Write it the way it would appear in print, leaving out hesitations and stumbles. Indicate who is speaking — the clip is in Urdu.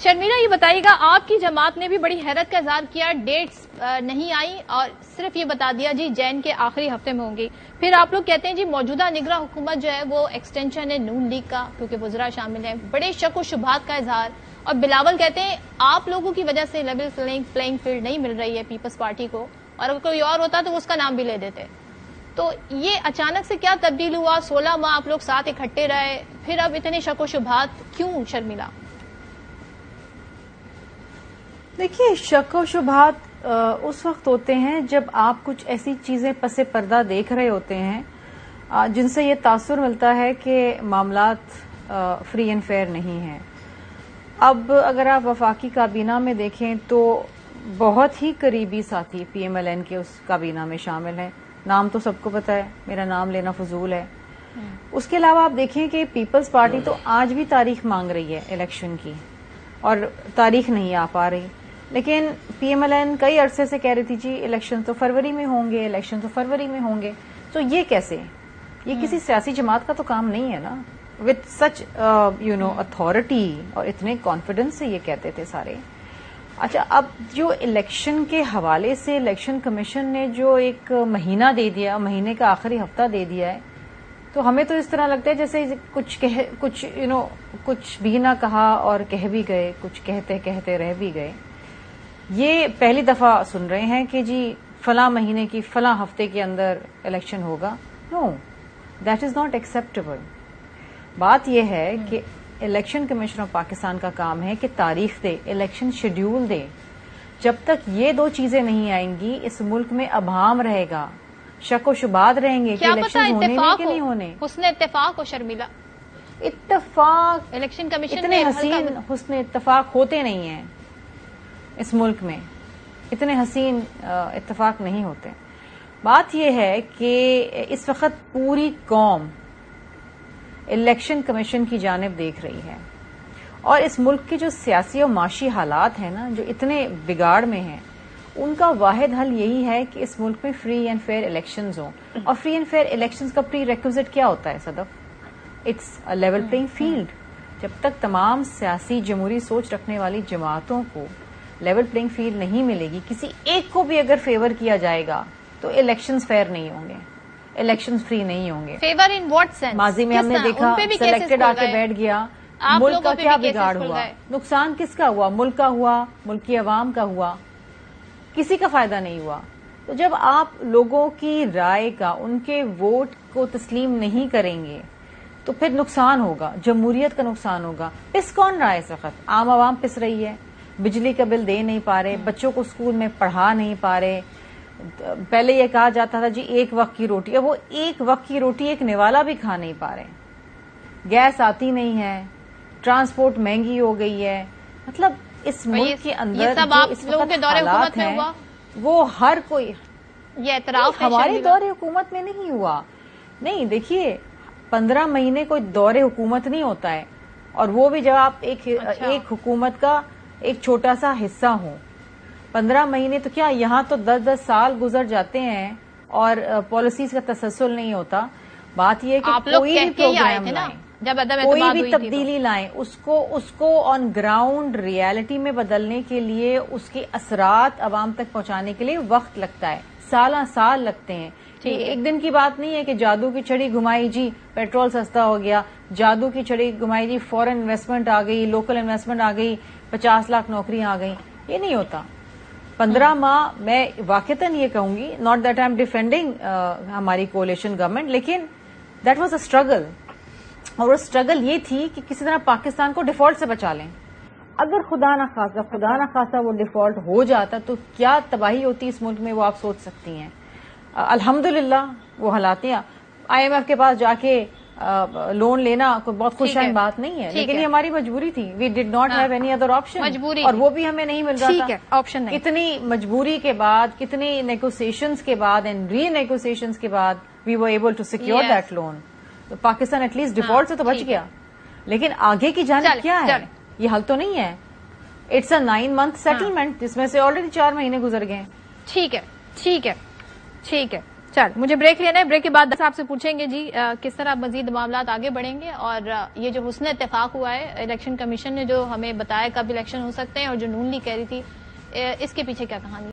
Speaker 1: شرمیلا یہ بتائیے گا، آپ کی جماعت نے بھی بڑی حیرت کا اظہار کیا، ڈیٹس نہیں آئی اور صرف یہ بتا دیا جی جین کے آخری ہفتے میں ہوں گی. پھر آپ لوگ کہتے ہیں جی موجودہ نگراں حکومت جو ہے وہ ایکسٹینشن ہے نون لیگ کا کیونکہ وزراء شامل ہیں. بڑے شک و شبہات کا اظہار. اور بلاول کہتے ہیں آپ لوگوں کی وجہ سے لیول پلینگ فیلڈ نہیں مل رہی ہے پیپلز پارٹی کو، اور اگر کوئی اور ہوتا تو اس کا نام بھی لے دیتے. تو یہ اچانک سے کیا تبدیل ہوا؟ 16 ماہ آپ لوگ ساتھ اکٹھے رہے، پھر اب اتنے شک و شبہات کیوں شرمیلا؟
Speaker 2: دیکھیے، شک و شبہات اس وقت ہوتے ہیں جب آپ کچھ ایسی چیزیں پس پردہ دیکھ رہے ہوتے ہیں جن سے یہ تاثر ملتا ہے کہ معاملات فری اینڈ فیئر نہیں ہیں. اب اگر آپ وفاقی کابینہ میں دیکھیں تو بہت ہی قریبی ساتھی پی ایم ایل این کے اس کابینہ میں شامل ہیں. نام تو سب کو پتا ہے، میرا نام لینا فضول ہے. اس کے علاوہ آپ دیکھیں کہ پیپلز پارٹی تو آج بھی تاریخ مانگ رہی ہے الیکشن کی، اور تاریخ نہیں آ پا رہی. لیکن پی ایم ایل این کئی عرصے سے کہہ رہی تھی جی الیکشن تو فروری میں ہوں گے، الیکشن تو فروری میں ہوں گے. تو یہ کیسے؟ یہ کسی سیاسی جماعت کا تو کام نہیں ہے نا، وتھ سچ اتھارٹی اور اتنے کانفیڈنس سے یہ کہتے تھے سارے. اچھا، اب جو الیکشن کے حوالے سے الیکشن کمیشن نے جو ایک مہینہ دے دیا، مہینے کا آخری ہفتہ دے دیا ہے، تو ہمیں تو اس طرح لگتا ہے جیسے کچھ بھی نہ کہا اور کہہ بھی گئے، کچھ کہتے کہتے رہ بھی گئے. یہ پہلی دفعہ سن رہے ہیں کہ جی فلاں مہینے کی فلاں ہفتے کے اندر الیکشن ہوگا. نو، دیٹ از ناٹ ایکسپٹیبل. بات یہ ہے کہ الیکشن کمیشن آف پاکستان کا کام ہے کہ تاریخ دے، الیکشن شیڈیول دے. جب تک یہ دو چیزیں نہیں آئیں گی اس ملک میں ابہام رہے گا، شک و شبہات رہیں گے کہ الیکشن ہونے میں کہ نہیں ہونے.
Speaker 1: حسن اتفاق ہو شرمیلا،
Speaker 2: اتفاق
Speaker 1: الیکشن کمیشن
Speaker 2: اتنے حسین حسن اتفاق ہوتے نہیں ہیں اس ملک میں، اتنے حسین اتفاق نہیں ہوتے. بات یہ ہے کہ اس وقت پوری قوم الیکشن کمیشن کی جانب دیکھ رہی ہے، اور اس ملک کے جو سیاسی اور معاشی حالات ہیں نا جو اتنے بگاڑ میں ہیں، ان کا واحد حل یہی ہے کہ اس ملک میں فری اینڈ فیئر الیکشنز ہوں. اور فری اینڈ فیئر الیکشنز کا پری ریکوزٹ کیا ہوتا ہے Sadaf? It's a level playing field. جب تک تمام سیاسی جمہوری سوچ رکھنے والی جماعتوں کو لیول پلینگ فیلڈ نہیں ملے گی، کسی ایک کو بھی اگر فیور کیا جائے گا تو الیکشنز فیئر نہیں ہوں گے، الیکشن فری نہیں ہوں گے.
Speaker 1: Favour in what sense?
Speaker 2: ماضی میں ہم نے دیکھا سلیکٹڈ آ کے بیٹھ گیا، ملک کا کیا بگاڑ ہوا؟ نقصان کس کا ہوا؟ ملک کا ہوا، ملک کی عوام کا ہوا، کسی کا فائدہ نہیں ہوا. تو جب آپ لوگوں کی رائے کا، ان کے ووٹ کو تسلیم نہیں کریں گے تو پھر نقصان ہوگا، جمہوریت کا نقصان ہوگا. پس کون رہا ہے اس وقت؟ عام عوام پس رہی ہے. بجلی کا بل دے نہیں پا رہے، بچوں کو اسکول میں پڑھا نہیں پا رہے. پہلے یہ کہا جاتا تھا جی ایک وقت کی روٹی، اب وہ ایک وقت کی روٹی ایک نوالا بھی کھا نہیں پا رہے. گیس آتی نہیں ہے، ٹرانسپورٹ مہنگی ہو گئی ہے. مطلب اس ملک کے اندر جو اس وقت حالات ہیں وہ ہر کوئی،
Speaker 1: یہ اعتراف
Speaker 2: ہمارے دور حکومت میں نہیں ہوا. نہیں، دیکھیے 15 مہینے کوئی دور حکومت نہیں ہوتا ہے، اور وہ بھی جب آپ ایک حکومت کا ایک چھوٹا سا حصہ ہوں. 15 مہینے تو کیا، یہاں تو 10 سال گزر جاتے ہیں اور پالیسیز کا تسلسل نہیں ہوتا. بات یہ ہے کہ کوئی بھی پروگرام لائیں، کوئی بھی تبدیلی لائیں، اس کو آن گراؤنڈ ریالٹی میں بدلنے کے لیے، اس کے اثرات عوام تک پہنچانے کے لیے وقت لگتا ہے، سال لگتے ہیں. ایک دن کی بات نہیں ہے کہ جادو کی چھڑی گھمائی جی پیٹرول سستا ہو گیا، جادو کی چھڑی گھمائی جی فورن انویسٹمنٹ آ گئی، لوکل انویسٹمنٹ آ گئی، 50 لاکھ نوکریاں آ گئیں. یہ نہیں ہوتا. 15 ماہ میں واقعتاً یہ کہوں گی، not that I am defending ہماری کولیشن گورنمنٹ، لیکن دیٹ واز اے اسٹرگل. اور وہ اسٹرگل یہ تھی کہ کسی طرح پاکستان کو ڈیفالٹ سے بچا لیں. اگر خدا نہ خاصا وہ ڈیفالٹ ہو جاتا تو کیا تباہی ہوتی اس ملک میں، وہ آپ سوچ سکتی ہیں. الحمدللہ وہ حالات ہیں. آئی ایم ایف کے پاس جا کے لون لینا کوئی بہت خوشحال بات نہیں ہے، لیکن یہ ہماری مجبوری تھی. We did not have any other option, اور وہ بھی ہمیں نہیں مل رہا تھا.
Speaker 1: آپشن
Speaker 2: کتنی مجبوری کے بعد، کتنی نیگوسیشنز کے بعد اینڈ ری نیگوسیشنز کے بعد we were able to secure that loan. تو پاکستان ایٹ لیسٹ ڈیفالٹ سے تو بچ گیا. لیکن آگے کی جانب کیا ہے؟ یہ حل تو نہیں ہے. اٹس اے 9 month سیٹلمنٹ جس میں سے آلریڈی 4 مہینے گزر گئے.
Speaker 1: ٹھیک ہے. چل مجھے بریک لینا ہے، بریک کے بعد آپ سے پوچھیں گے جی کس طرح مزید معاملات آگے بڑھیں گے، اور یہ جو حسن اتفاق ہوا ہے الیکشن کمیشن نے جو ہمیں بتایا کب الیکشن ہو سکتے ہیں اور جو نون لیگ کہہ رہی تھی اس کے پیچھے کیا کہانی